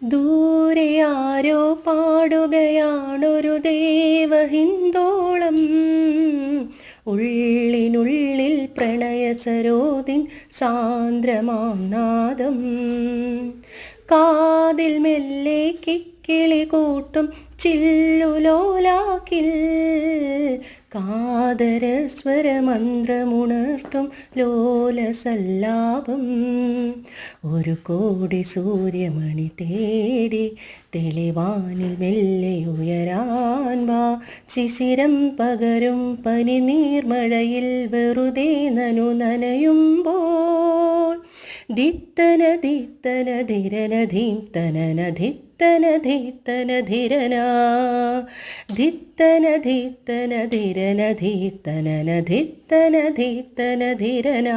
ദൂരെ ആരോ പാടുകയാണൊരു ദേവഹിന്ദോളം. ഉള്ളിനുള്ളിൽ പ്രണയസരോദിൻ സാന്ദ്രമാം നാദം. കാതിൽ മെല്ലെ കിക്കിളി കൂട്ടും ചില്ലുലോലാക്കിൽ കാതരസ്വരമന്ത്രമുണർത്തും ലോലസല്ലാപം. ഒരു കോടി സൂര്യമണി തേടി തെളിവാനിൽ മെല്ലെ ഉയരാൻ വാ. ശിശിരം പകരും പനി നീർമഴയിൽ വെറുതെ നനയുമ്പോൾ ദിത്തന ദിത്തന ധിരന ധീത്തന ധിത്തന ധിത്തന ധിരന ധിത്തന ധിത്തന ധിരന ധീത്തന ധിത്തന ധിത്തന ധിരന.